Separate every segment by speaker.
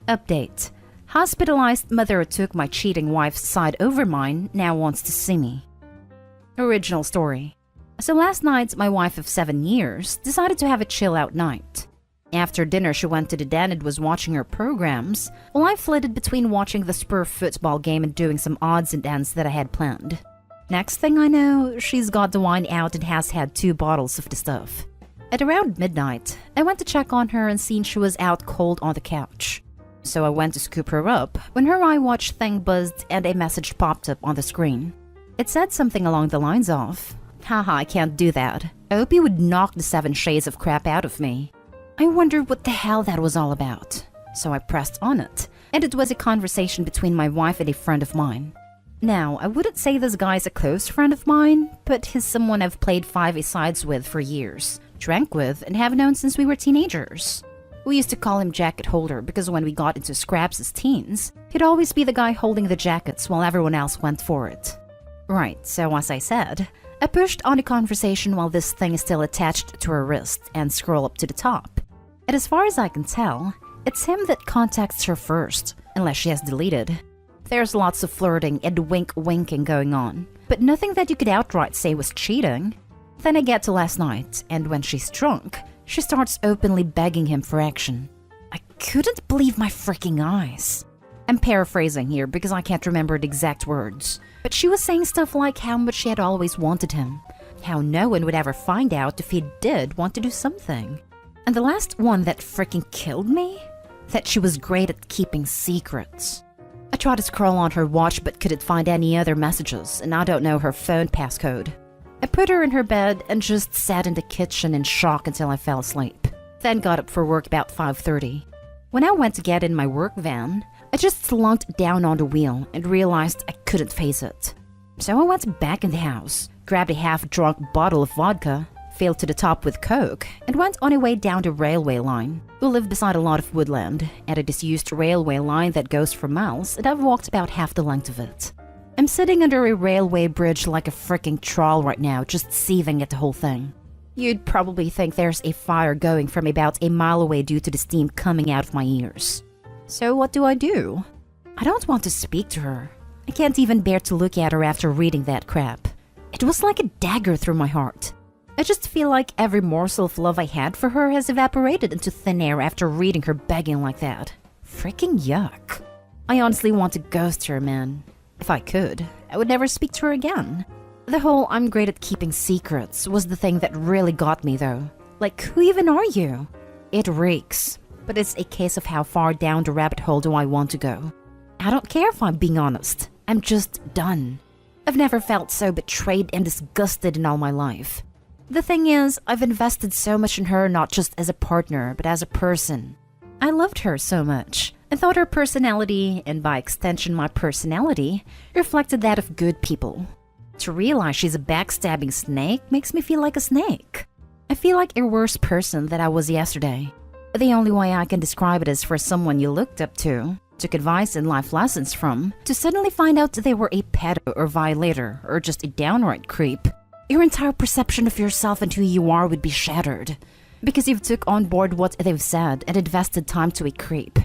Speaker 1: Update. Hospitalized mother who took my cheating wife's side over mine now wants to see me. Original story. So last night, my wife of 7 years decided to have a chill-out night. After dinner, she went to the den and was watching her programs, while I flitted between watching the Spur football game and doing some odds and ends that I had planned. Next thing I know, she's got the wine out and has had 2 bottles of the stuff. At around midnight, I went to check on her and seen she was out cold on the couch. So I went to scoop her up when her iWatch thing buzzed and a message popped up on the screen. It said something along the lines of, "Haha, I can't do that. I hope you would knock the 7 shades of crap out of me." I wondered what the hell that was all about. So I pressed on it, and it was a conversation between my wife and a friend of mine. Now, I wouldn't say this guy's a close friend of mine, but he's someone I've played 5-a-sides with for years, drank with, and have known since we were teenagers. We used to call him Jacket Holder because when we got into scraps as teens, he'd always be the guy holding the jackets while everyone else went for it. Right, so as I said, I pushed on the conversation while this thing is still attached to her wrist and scroll up to the top. And as far as I can tell, it's him that contacts her first, unless she has deleted. There's lots of flirting and wink-winking going on, but nothing that you could outright say was cheating. Then I get to last night, and when she's drunk, she starts openly begging him for action. I couldn't believe my freaking eyes. I'm paraphrasing here because I can't remember the exact words, but she was saying stuff like how much she had always wanted him, how no one would ever find out if he did want to do something. And the last one that freaking killed me? That she was great at keeping secrets. I tried to scroll on her watch but couldn't find any other messages, and I don't know her phone passcode. I put her in her bed and just sat in the kitchen in shock until I fell asleep. Then got up for work about 5:30. When I went to get in my work van, I just slumped down on the wheel and realized I couldn't face it. So I went back in the house, grabbed a half-drunk bottle of vodka, filled to the top with Coke, and went on a way down the railway line. We live beside a lot of woodland, and a disused railway line that goes for miles, and I've walked about half the length of it. I'm sitting under a railway bridge like a freaking trawl right now, just seething at the whole thing. You'd probably think there's a fire going from about a mile away due to the steam coming out of my ears. So what do? I don't want to speak to her. I can't even bear to look at her after reading that crap. It was like a dagger through my heart. I just feel like every morsel of love I had for her has evaporated into thin air after reading her begging like that. Freaking yuck. I honestly want to ghost her, man. If I could, I would never speak to her again. The whole "I'm great at keeping secrets" was the thing that really got me though. Like, who even are you? It reeks, but it's a case of how far down the rabbit hole do I want to go. I don't care if I'm being honest. I'm just done. I've never felt so betrayed and disgusted in all my life. The thing is, I've invested so much in her not just as a partner, but as a person. I loved her so much. I thought her personality, and by extension my personality, reflected that of good people. To realize she's a backstabbing snake makes me feel like a snake. I feel like a worse person than I was yesterday. The only way I can describe it is for someone you looked up to, took advice and life lessons from, to suddenly find out they were a pedo or violator or just a downright creep. Your entire perception of yourself and who you are would be shattered because you've took on board what they've said and invested time to a creep.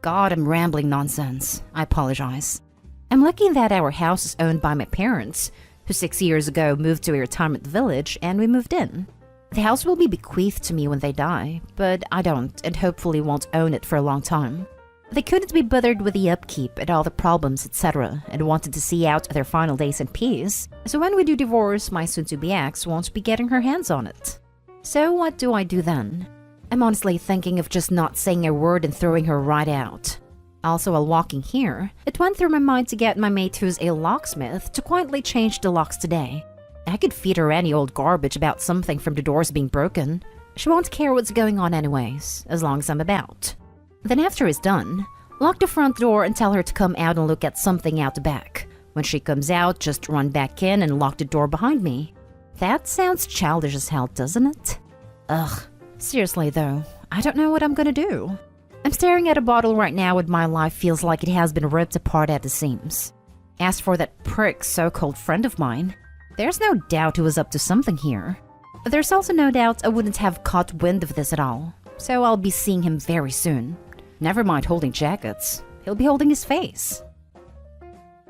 Speaker 1: God, I'm rambling nonsense. I apologize. I'm lucky that our house is owned by my parents, who 6 years ago moved to a retirement village and we moved in. The house will be bequeathed to me when they die, but I don't and hopefully won't own it for a long time. They couldn't be bothered with the upkeep and all the problems, etc., and wanted to see out their final days in peace, so when we do divorce, my soon-to-be ex won't be getting her hands on it. So what do I do then? I'm honestly thinking of just not saying a word and throwing her right out. Also, while walking here, it went through my mind to get my mate who's a locksmith to quietly change the locks today. I could feed her any old garbage about something from the doors being broken. She won't care what's going on anyways, as long as I'm about. Then after it's done, lock the front door and tell her to come out and look at something out the back. When she comes out, just run back in and lock the door behind me. That sounds childish as hell, doesn't it? Ugh. Seriously though, I don't know what I'm gonna do. I'm staring at a bottle right now and my life feels like it has been ripped apart at the seams. As for that prick so-called friend of mine, there's no doubt he was up to something here. There's also no doubt I wouldn't have caught wind of this at all, so I'll be seeing him very soon. Never mind holding jackets. He'll be holding his face.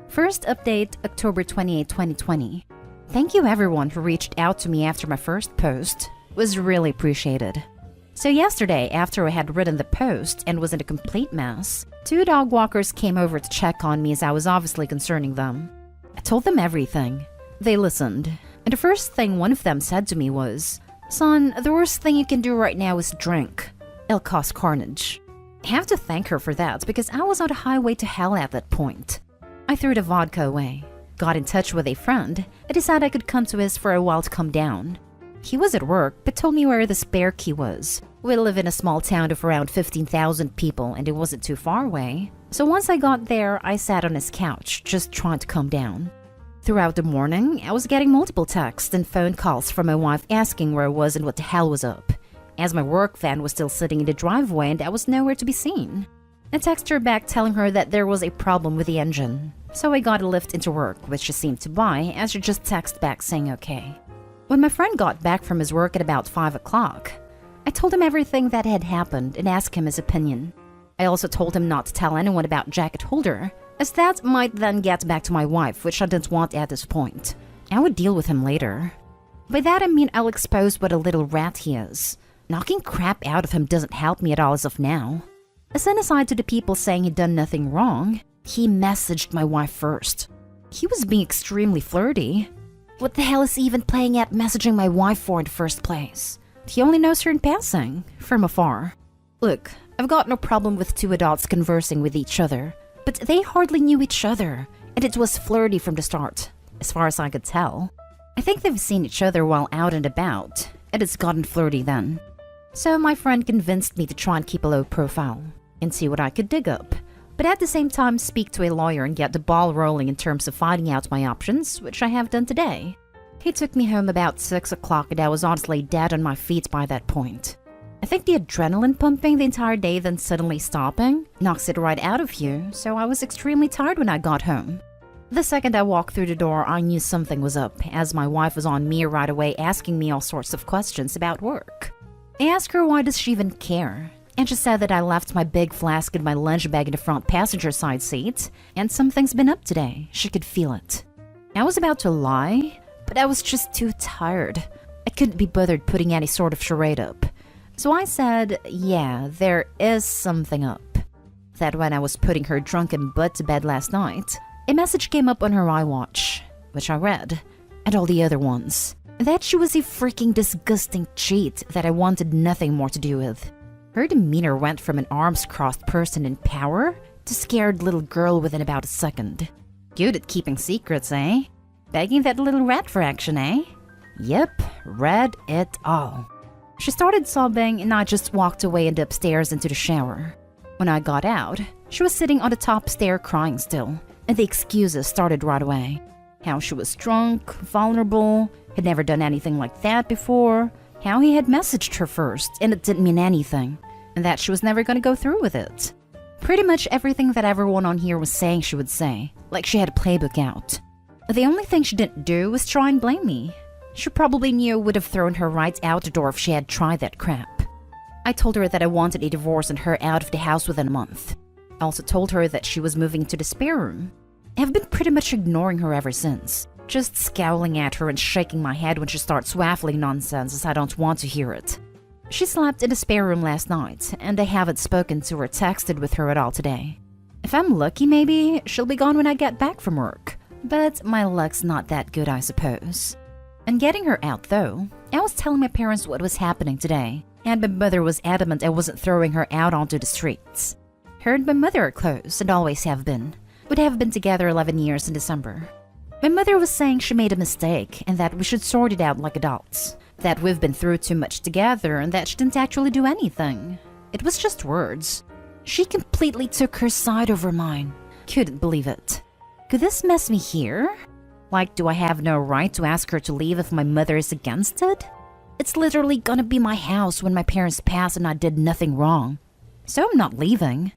Speaker 1: First update, October 28, 2020. Thank you everyone who reached out to me after my first post. It was really appreciated. So yesterday, after I had written the post and was in a complete mess, 2 dog walkers came over to check on me as I was obviously concerning them. I told them everything. They listened. And the first thing one of them said to me was, "Son, the worst thing you can do right now is drink. It'll cause carnage." I have to thank her for that because I was on a highway to hell at that point. I threw the vodka away, got in touch with a friend, and decided I could come to his for a while to calm down. He was at work, but told me where the spare key was. We live in a small town of around 15,000 people, and it wasn't too far away. So once I got there, I sat on his couch, just trying to calm down. Throughout the morning, I was getting multiple texts and phone calls from my wife asking where I was and what the hell was up, as my work van was still sitting in the driveway and I was nowhere to be seen. I texted her back telling her that there was a problem with the engine, so I got a lift into work, which she seemed to buy, as she just texted back saying okay. When my friend got back from his work at about 5 o'clock, I told him everything that had happened and asked him his opinion. I also told him not to tell anyone about jacket holder, as that might then get back to my wife, which I didn't want at this point. I would deal with him later. By that I mean I'll expose what a little rat he is. Knocking crap out of him doesn't help me at all as of now. As an aside to the people saying he'd done nothing wrong, he messaged my wife first. He was being extremely flirty. What the hell is he even playing at messaging my wife for in the first place? He only knows her in passing, from afar. Look, I've got no problem with 2 adults conversing with each other, but they hardly knew each other, and it was flirty from the start, as far as I could tell. I think they've seen each other while out and about, and it's gotten flirty then. So my friend convinced me to try and keep a low profile, and see what I could dig up, but at the same time speak to a lawyer and get the ball rolling in terms of finding out my options, which I have done today. He took me home about 6 o'clock and I was honestly dead on my feet by that point. I think the adrenaline pumping the entire day then suddenly stopping knocks it right out of you, so I was extremely tired when I got home. The second I walked through the door, I knew something was up, as my wife was on me right away asking me all sorts of questions about work. I asked her why does she even care, and she said that I left my big flask in my lunch bag in the front passenger side seat, and something's been up today. She could feel it. I was about to lie, but I was just too tired. I couldn't be bothered putting any sort of charade up. So I said, yeah, there is something up. That when I was putting her drunken butt to bed last night, a message came up on her iWatch, which I read, and all the other ones. That she was a freaking disgusting cheat that I wanted nothing more to do with. Her demeanor went from an arms-crossed person in power to scared little girl within about a second. Good at keeping secrets, eh? Begging that little rat for action, eh? Yep, read it all. She started sobbing and I just walked away and upstairs into the shower. When I got out, she was sitting on the top stair crying still, and the excuses started right away. How she was drunk, vulnerable, had never done anything like that before, how he had messaged her first and it didn't mean anything, and that she was never going to go through with it. Pretty much everything that everyone on here was saying she would say, like she had a playbook out. The only thing she didn't do was try and blame me. She probably knew I would have thrown her right out the door if she had tried that crap. I told her that I wanted a divorce and her out of the house within a month. I also told her that she was moving to the spare room. I have been pretty much ignoring her ever since, just scowling at her and shaking my head when she starts waffling nonsense as I don't want to hear it. She slept in the spare room last night, and I haven't spoken to or texted with her at all today. If I'm lucky, maybe she'll be gone when I get back from work. But my luck's not that good, I suppose. And getting her out, though, I was telling my parents what was happening today, and my mother was adamant I wasn't throwing her out onto the streets. Her and my mother are close, and always have been. Would have been together 11 years in December. My mother was saying she made a mistake, and that we should sort it out like adults. That we've been through too much together, and that she didn't actually do anything. It was just words. She completely took her side over mine. Couldn't believe it. Could this mess me here? Like, do I have no right to ask her to leave if my mother is against it? It's literally gonna be my house when my parents pass and I did nothing wrong. So I'm not leaving.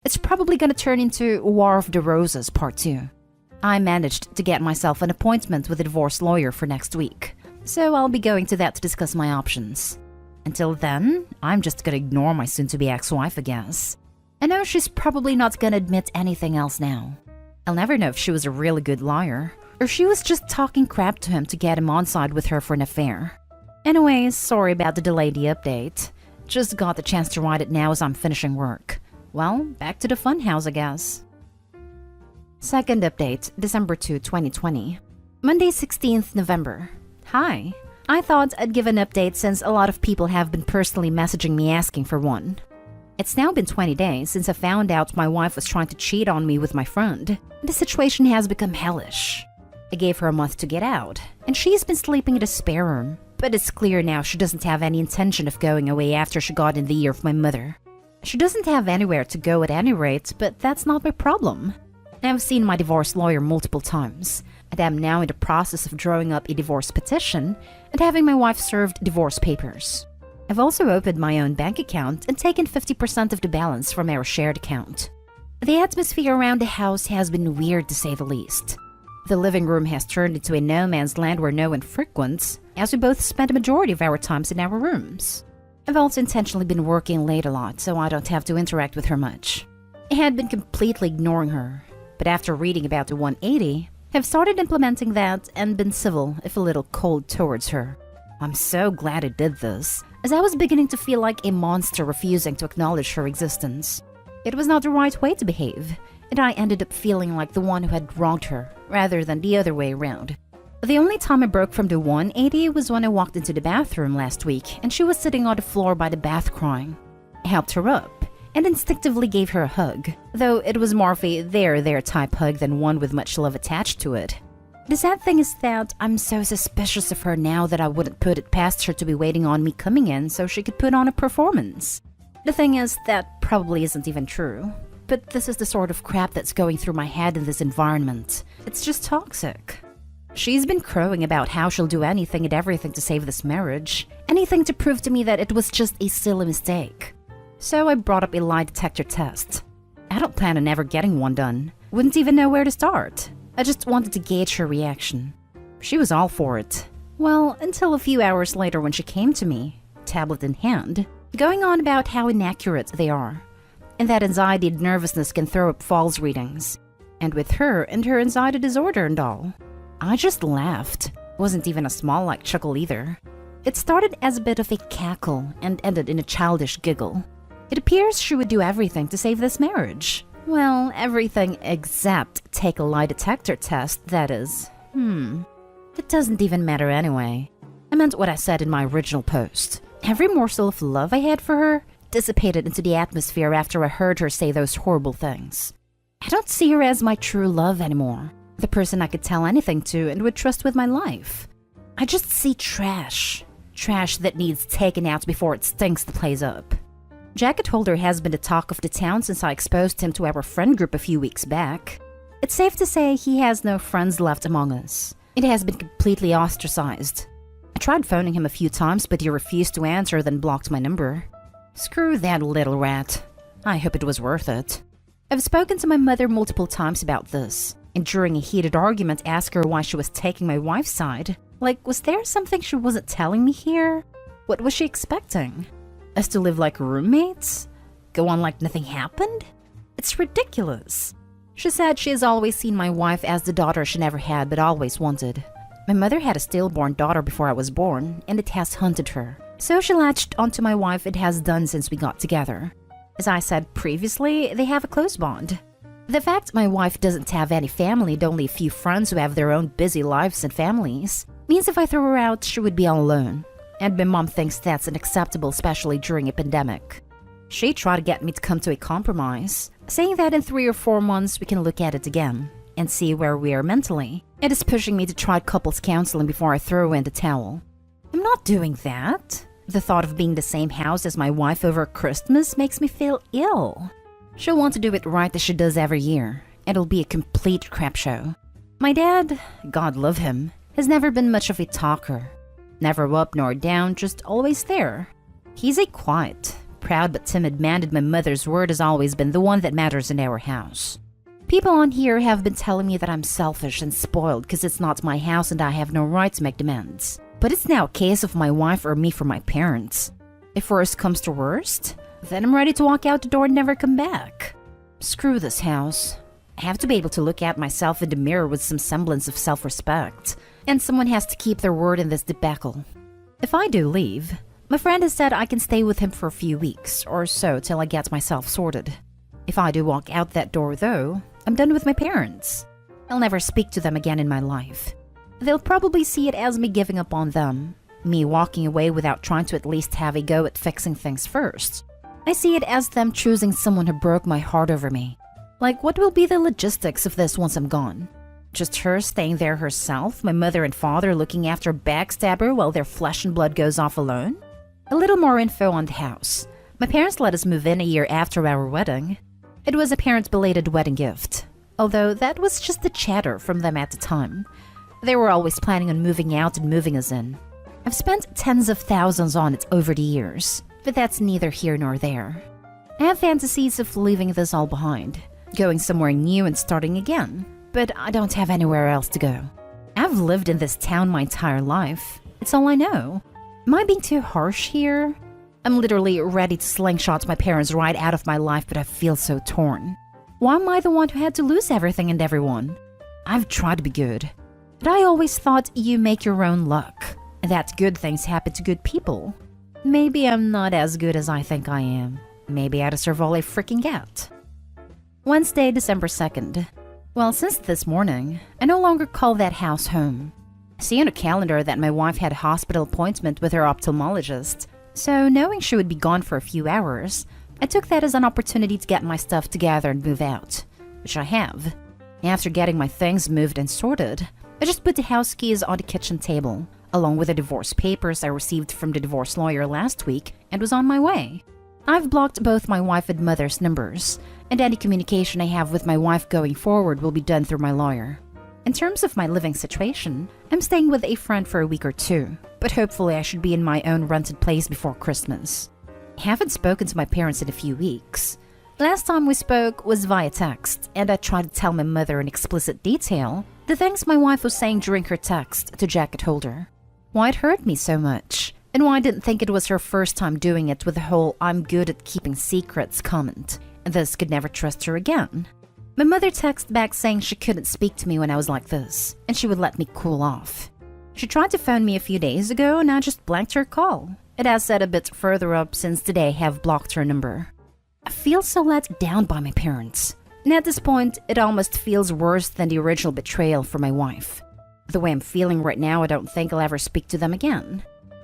Speaker 1: It's probably gonna turn into War of the Roses Part 2. I managed to get myself an appointment with a divorce lawyer for next week, so I'll be going to that to discuss my options. Until then, I'm just gonna ignore my soon-to-be ex-wife, I guess. I know she's probably not gonna admit anything else now. I'll never know if she was a really good liar, or she was just talking crap to him to get him on side with her for an affair. Anyways, sorry about the delayed update. Just got the chance to write it now as I'm finishing work. Well, back to the funhouse, I guess. Second update, December 2, 2020. Monday, 16th November. Hi. I thought I'd give an update since a lot of people have been personally messaging me asking for one. It's now been 20 days since I found out my wife was trying to cheat on me with my friend. The situation has become hellish. I gave her a month to get out, and she's been sleeping in a spare room. But it's clear now she doesn't have any intention of going away after she got in the ear of my mother. She doesn't have anywhere to go at any rate, but that's not my problem. I've seen my divorce lawyer multiple times, and I'm now in the process of drawing up a divorce petition and having my wife served divorce papers. I've also opened my own bank account and taken 50% of the balance from our shared account. The atmosphere around the house has been weird to say the least. The living room has turned into a no man's land where no one frequents, as we both spend a majority of our times in our rooms. I've also intentionally been working late a lot, so I don't have to interact with her much. I had been completely ignoring her, but after reading about the 180, I've started implementing that and been civil, if a little cold towards her. I'm so glad I did this, as I was beginning to feel like a monster refusing to acknowledge her existence. It was not the right way to behave, and I ended up feeling like the one who had wronged her, rather than the other way around. The only time I broke from the 180 was when I walked into the bathroom last week and she was sitting on the floor by the bath crying. I helped her up and instinctively gave her a hug, though it was more of a there type hug than one with much love attached to it. The sad thing is that I'm so suspicious of her now that I wouldn't put it past her to be waiting on me coming in so she could put on a performance. The thing is, that probably isn't even true. But this is the sort of crap that's going through my head in this environment. It's just toxic. She's been crowing about how she'll do anything and everything to save this marriage. Anything to prove to me that it was just a silly mistake. So I brought up a lie detector test. I don't plan on ever getting one done. Wouldn't even know where to start. I just wanted to gauge her reaction. She was all for it. Well, until a few hours later when she came to me, tablet in hand, going on about how inaccurate they are, and that anxiety and nervousness can throw up false readings. And with her and her anxiety disorder and all. I just laughed. Wasn't even a small chuckle either. It started as a bit of a cackle and ended in a childish giggle. It appears she would do everything to save this marriage. Well, everything except take a lie detector test, that is. It doesn't even matter anyway. I meant what I said in my original post. Every morsel of love I had for her dissipated into the atmosphere after I heard her say those horrible things. I don't see her as my true love anymore. The person I could tell anything to and would trust with my life. I just see trash. Trash that needs taken out before it stinks the place up. Jacket holder has been the talk of the town since I exposed him to our friend group a few weeks back. It's safe to say he has no friends left among us. It has been completely ostracized. I tried phoning him a few times, but he refused to answer, then blocked my number. Screw that little rat. I hope it was worth it. I've spoken to my mother multiple times about this, and during a heated argument asked her why she was taking my wife's side. Was there something she wasn't telling me here? What was she expecting? Us to live like roommates? Go on like nothing happened? It's ridiculous. She said she has always seen my wife as the daughter she never had but always wanted. My mother had a stillborn daughter before I was born, and it has hunted her. So she latched onto my wife and has done since we got together. As I said previously, they have a close bond. The fact my wife doesn't have any family and only a few friends who have their own busy lives and families means if I throw her out, she would be all alone. And my mom thinks that's unacceptable, especially during a pandemic. She tried to get me to come to a compromise, saying that in 3 or 4 months we can look at it again and see where we are mentally. It is pushing me to try couples counseling before I throw in the towel. I'm not doing that. The thought of being in the same house as my wife over Christmas makes me feel ill. She'll want to do it right as she does every year. It'll be a complete crap show. My dad, God love him, has never been much of a talker. Never up nor down, just always there. He's a quiet, proud but timid man, and my mother's word has always been the one that matters in our house. People on here have been telling me that I'm selfish and spoiled because it's not my house and I have no right to make demands. But it's now a case of my wife or me for my parents. If worst comes to worst, Then I'm ready to walk out the door and never come back. Screw this house. I have to be able to look at myself in the mirror with some semblance of self-respect, and someone has to keep their word in this debacle. If I do leave, my friend has said I can stay with him for a few weeks or so till I get myself sorted. If I do walk out that door though, I'm done with my parents. I'll never speak to them again in my life. They'll probably see it as me giving up on them, me walking away without trying to at least have a go at fixing things first. I see it as them choosing someone who broke my heart over me. Like, what will be the logistics of this once I'm gone? Just her staying there herself, my mother and father looking after a backstabber while their flesh and blood goes off alone? A little more info on the house. My parents let us move in a year after our wedding. It was a parents' belated wedding gift, although that was just the chatter from them at the time. They were always planning on moving out and moving us in. I've spent tens of thousands on it over the years, but that's neither here nor there. I have fantasies of leaving this all behind, going somewhere new and starting again, but I don't have anywhere else to go. I've lived in this town my entire life. It's all I know. Am I being too harsh here? I'm literally ready to slingshot my parents right out of my life, but I feel so torn. Why am I the one who had to lose everything and everyone? I've tried to be good, but I always thought you make your own luck, and that good things happen to good people. Maybe I'm not as good as I think I am. Maybe I deserve all I freaking get. Wednesday, December 2nd. Well, since this morning, I no longer call that house home. I see on a calendar that my wife had a hospital appointment with her ophthalmologist, so knowing she would be gone for a few hours, I took that as an opportunity to get my stuff together and move out, which I have. After getting my things moved and sorted, I just put the house keys on the kitchen table, along with the divorce papers I received from the divorce lawyer last week, and was on my way. I've blocked both my wife and mother's numbers, and any communication I have with my wife going forward will be done through my lawyer. In terms of my living situation, I'm staying with a friend for a week or two, but hopefully I should be in my own rented place before Christmas. I haven't spoken to my parents in a few weeks. Last time we spoke was via text, and I tried to tell my mother in explicit detail the things my wife was saying during her text to jacket holder. Why it hurt me so much, and why I didn't think it was her first time doing it with the whole "I'm good at keeping secrets" comment, and thus could never trust her again. My mother texted back saying she couldn't speak to me when I was like this, and she would let me cool off. She tried to phone me a few days ago, and I just blanked her call. It has said a bit further up since today I have blocked her number. I feel so let down by my parents, and at this point, it almost feels worse than the original betrayal for my wife. The way I'm feeling right now, I don't think I'll ever speak to them again.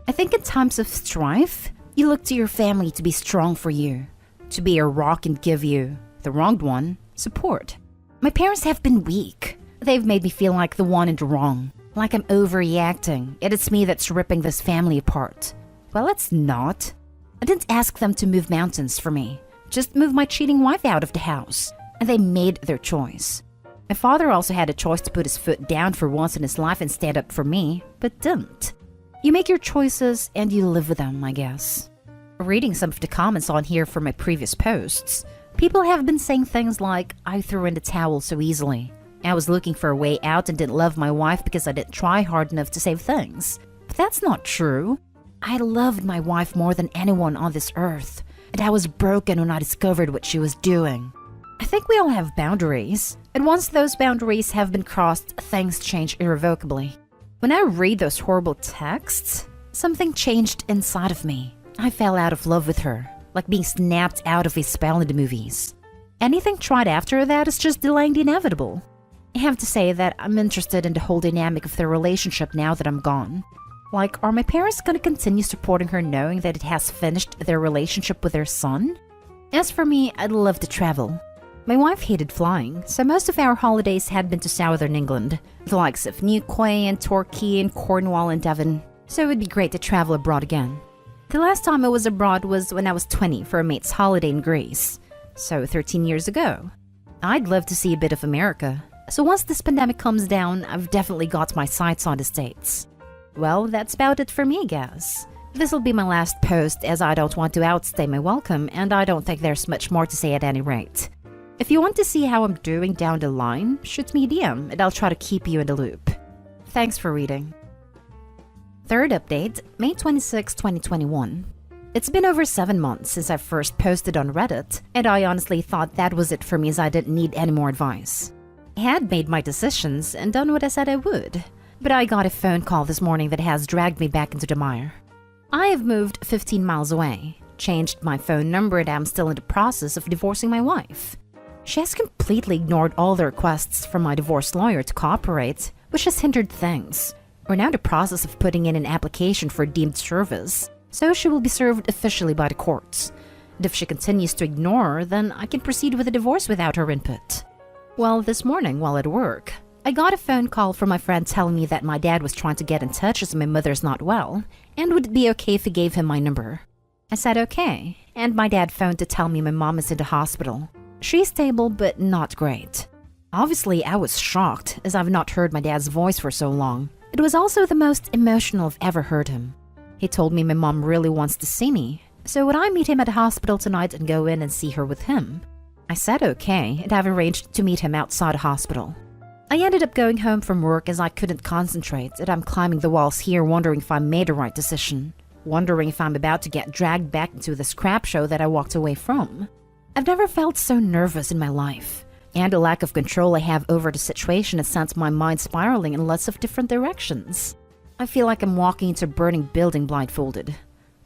Speaker 1: I think in times of strife, you look to your family to be strong for you, to be a rock and give you, the wronged one, support. My parents have been weak. They've made me feel like the one in the wrong, like I'm overreacting, and it's me that's ripping this family apart. Well, it's not. I didn't ask them to move mountains for me, just move my cheating wife out of the house, and they made their choice. My father also had a choice to put his foot down for once in his life and stand up for me, but didn't. You make your choices and you live with them, I guess. Reading some of the comments on here from my previous posts, people have been saying things like, I threw in the towel so easily. I was looking for a way out and didn't love my wife because I didn't try hard enough to save things. But that's not true. I loved my wife more than anyone on this earth, and I was broken when I discovered what she was doing. I think we all have boundaries, and once those boundaries have been crossed, things change irrevocably. When I read those horrible texts, something changed inside of me. I fell out of love with her, like being snapped out of a spell in the movies. Anything tried after that is just delaying the inevitable. I have to say that I'm interested in the whole dynamic of their relationship now that I'm gone. Like, are my parents gonna continue supporting her knowing that it has finished their relationship with their son? As for me, I'd love to travel. My wife hated flying, so most of our holidays had been to southern England, the likes of Newquay and Torquay and Cornwall and Devon, so it would be great to travel abroad again. The last time I was abroad was when I was 20 for a mate's holiday in Greece, so 13 years ago. I'd love to see a bit of America, so once this pandemic comes down, I've definitely got my sights on the States. Well, that's about it for me, guys. This'll be my last post as I don't want to outstay my welcome, and I don't think there's much more to say at any rate. If you want to see how I'm doing down the line, shoot me a DM and I'll try to keep you in the loop. Thanks for reading. Third update, May 26, 2021. It's been over 7 months since I first posted on Reddit, and I honestly thought that was it for me as I didn't need any more advice. I had made my decisions and done what I said I would, but I got a phone call this morning that has dragged me back into the mire. I have moved 15 miles away, changed my phone number, and I'm still in the process of divorcing my wife. She has completely ignored all the requests from my divorce lawyer to cooperate, which has hindered things. We're now in the process of putting in an application for deemed service, so she will be served officially by the courts. And if she continues to ignore her, then I can proceed with the divorce without her input. Well, this morning while at work, I got a phone call from my friend telling me that my dad was trying to get in touch as my mother's not well, and would it be okay if he gave him my number? I said okay, and my dad phoned to tell me my mom is in the hospital. She's stable, but not great. Obviously, I was shocked, as I've not heard my dad's voice for so long. It was also the most emotional I've ever heard him. He told me my mom really wants to see me, so would I meet him at the hospital tonight and go in and see her with him? I said okay, and I've arranged to meet him outside the hospital. I ended up going home from work as I couldn't concentrate, and I'm climbing the walls here wondering if I made the right decision. Wondering if I'm about to get dragged back into this crap show that I walked away from. I've never felt so nervous in my life, and the lack of control I have over the situation has sent my mind spiraling in lots of different directions. I feel like I'm walking into a burning building blindfolded,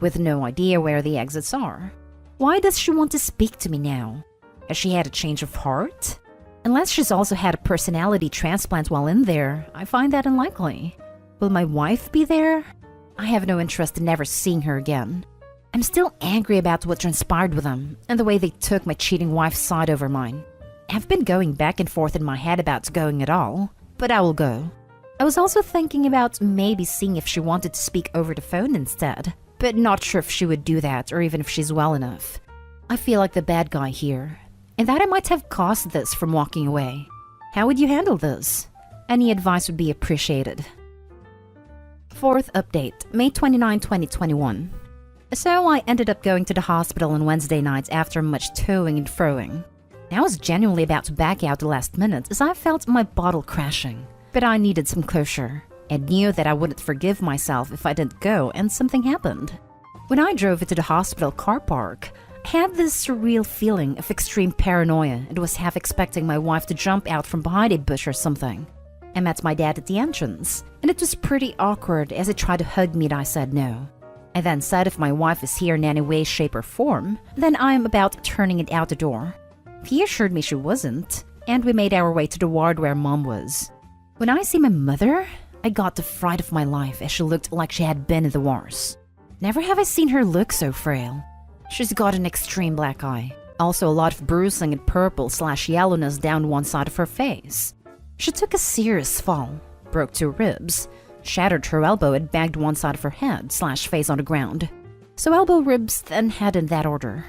Speaker 1: with no idea where the exits are. Why does she want to speak to me now? Has she had a change of heart? Unless she's also had a personality transplant while in there, I find that unlikely. Will my wife be there? I have no interest in never seeing her again. I'm still angry about what transpired with them, and the way they took my cheating wife's side over mine. I've been going back and forth in my head about going at all, but I will go. I was also thinking about maybe seeing if she wanted to speak over the phone instead, but not sure if she would do that or even if she's well enough. I feel like the bad guy here, and that I might have caused this from walking away. How would you handle this? Any advice would be appreciated. Fourth update, May 29, 2021. So I ended up going to the hospital on Wednesday night after much toing and froing. I was genuinely about to back out the last minute as I felt my bottle crashing, but I needed some closure and knew that I wouldn't forgive myself if I didn't go and something happened. When I drove into the hospital car park, I had this surreal feeling of extreme paranoia and was half expecting my wife to jump out from behind a bush or something. I met my dad at the entrance, and it was pretty awkward as he tried to hug me and I said no. I then said if my wife is here in any way, shape, or form, then I am about turning it out the door. He assured me she wasn't, and we made our way to the ward where Mom was. When I see my mother, I got the fright of my life as she looked like she had been in the wars. Never have I seen her look so frail. She's got an extreme black eye, also a lot of bruising and purple/yellowness down one side of her face. She took a serious fall, broke 2 ribs, shattered her elbow and banged one side of her head/face on the ground. So elbow, ribs, then head in that order.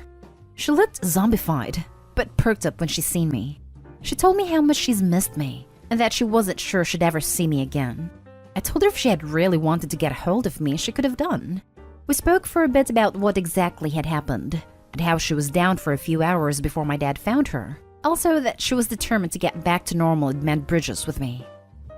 Speaker 1: She looked zombified, but perked up when she seen me. She told me how much she's missed me, and that she wasn't sure she'd ever see me again. I told her if she had really wanted to get a hold of me, she could have done. We spoke for a bit about what exactly had happened, and how she was down for a few hours before my dad found her. Also that she was determined to get back to normal and mend bridges with me.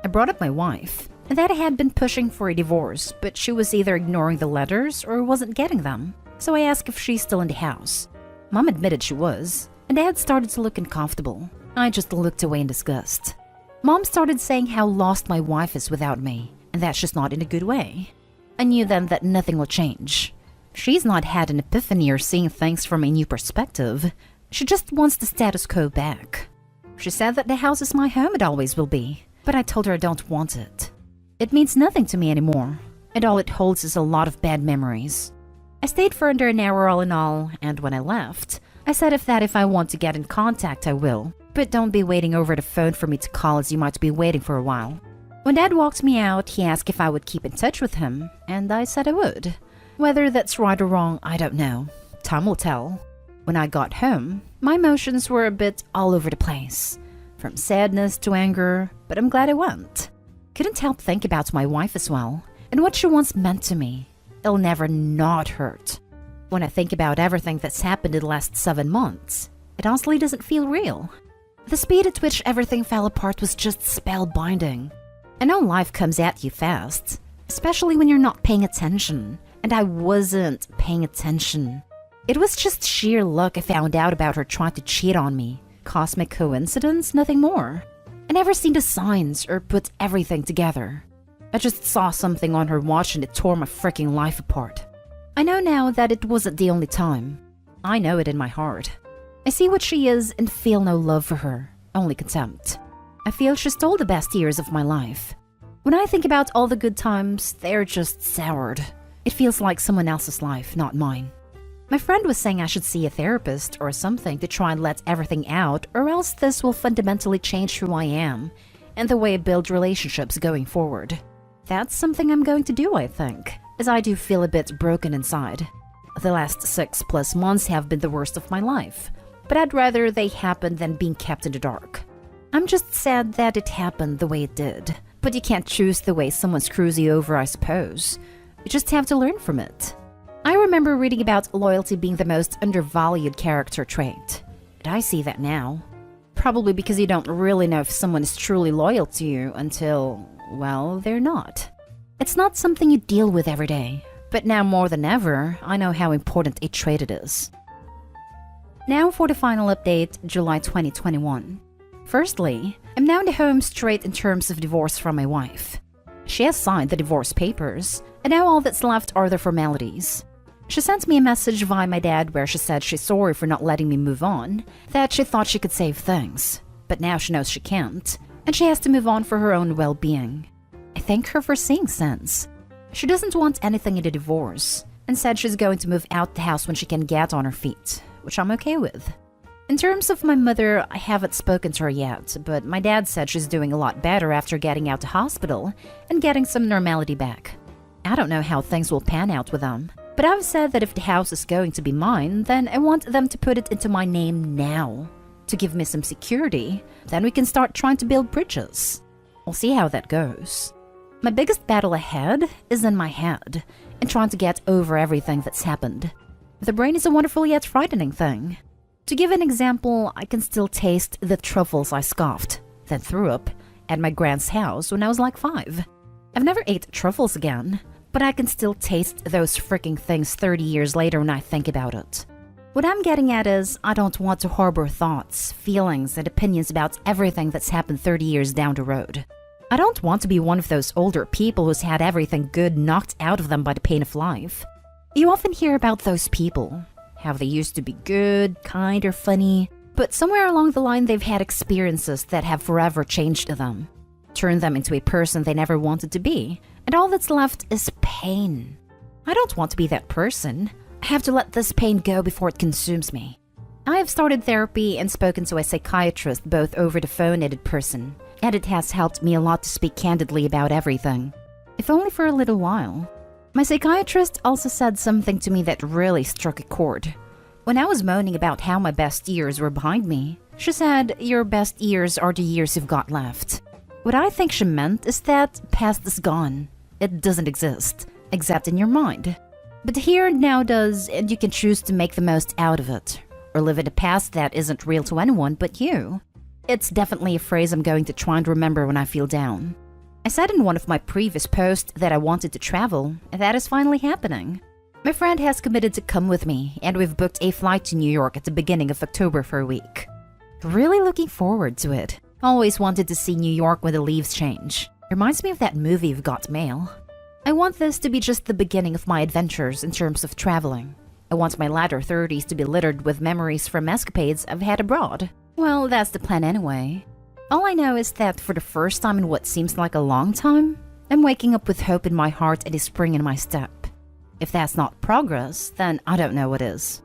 Speaker 1: I brought up my wife, and that I had been pushing for a divorce, but she was either ignoring the letters or wasn't getting them. So I asked if she's still in the house. Mom admitted she was, and Dad started to look uncomfortable. I just looked away in disgust. Mom started saying how lost my wife is without me, and that she's not in a good way. I knew then that nothing will change. She's not had an epiphany or seeing things from a new perspective. She just wants the status quo back. She said that the house is my home and always will be, but I told her I don't want it. It means nothing to me anymore, and all it holds is a lot of bad memories. I stayed for under an hour all in all, and when I left, I said if I want to get in contact I will, but don't be waiting over the phone for me to call as you might be waiting for a while. When Dad walked me out, he asked if I would keep in touch with him, and I said I would. Whether that's right or wrong, I don't know. Time will tell. When I got home, my emotions were a bit all over the place, from sadness to anger, but I'm glad I went. Couldn't help think about my wife as well, and what she once meant to me. It'll never not hurt. When I think about everything that's happened in the last 7 months, it honestly doesn't feel real. The speed at which everything fell apart was just spellbinding. I know life comes at you fast, especially when you're not paying attention, and I wasn't paying attention. It was just sheer luck I found out about her trying to cheat on me. Cosmic coincidence, nothing more. I never seen the signs or put everything together. I just saw something on her watch and it tore my freaking life apart. I know now that it wasn't the only time. I know it in my heart. I see what she is and feel no love for her, only contempt. I feel she stole the best years of my life. When I think about all the good times, they're just soured. It feels like someone else's life, not mine. My friend was saying I should see a therapist or something to try and let everything out, or else this will fundamentally change who I am and the way I build relationships going forward. That's something I'm going to do, I think, as I do feel a bit broken inside. The last 6+ months have been the worst of my life, but I'd rather they happen than being kept in the dark. I'm just sad that it happened the way it did, but you can't choose the way someone screws you over, I suppose. You just have to learn from it. I remember reading about loyalty being the most undervalued character trait. And I see that now. Probably because you don't really know if someone is truly loyal to you until, well, they're not. It's not something you deal with every day, but now more than ever, I know how important a trait it is. Now for the final update, July 2021. Firstly, I'm now in the home straight in terms of divorce from my wife. She has signed the divorce papers, and now all that's left are the formalities. She sent me a message via my dad where she said she's sorry for not letting me move on, that she thought she could save things, but now she knows she can't, and she has to move on for her own well-being. I thank her for seeing sense. She doesn't want anything in the divorce, and said she's going to move out the house when she can get on her feet, which I'm okay with. In terms of my mother, I haven't spoken to her yet, but my dad said she's doing a lot better after getting out of hospital and getting some normality back. I don't know how things will pan out with them, but I've said that if the house is going to be mine, then I want them to put it into my name now. To give me some security, then we can start trying to build bridges. We'll see how that goes. My biggest battle ahead is in my head, and trying to get over everything that's happened. The brain is a wonderful yet frightening thing. To give an example, I can still taste the truffles I scoffed, then threw up, at my grand's house when I was like 5. I've never ate truffles again, but I can still taste those freaking things 30 years later when I think about it. What I'm getting at is, I don't want to harbor thoughts, feelings, and opinions about everything that's happened 30 years down the road. I don't want to be one of those older people who's had everything good knocked out of them by the pain of life. You often hear about those people, how they used to be good, kind, or funny, but somewhere along the line they've had experiences that have forever changed them, turned them into a person they never wanted to be, and all that's left is pain. I don't want to be that person. I have to let this pain go before it consumes me. I have started therapy and spoken to a psychiatrist both over the phone and in person, and it has helped me a lot to speak candidly about everything, if only for a little while. My psychiatrist also said something to me that really struck a chord. When I was moaning about how my best years were behind me, she said, "Your best years are the years you've got left." What I think she meant is that past is gone. It doesn't exist, except in your mind. But the here and now does, and you can choose to make the most out of it, or live in a past that isn't real to anyone but you. It's definitely a phrase I'm going to try and remember when I feel down. I said in one of my previous posts that I wanted to travel, and that is finally happening. My friend has committed to come with me, and we've booked a flight to New York at the beginning of October for a week. Really looking forward to it. Always wanted to see New York when the leaves change. Reminds me of that movie You've Got Mail. I want this to be just the beginning of my adventures in terms of traveling. I want my latter 30s to be littered with memories from escapades I've had abroad. Well, that's the plan anyway. All I know is that for the first time in what seems like a long time, I'm waking up with hope in my heart and a spring in my step. If that's not progress, then I don't know what is.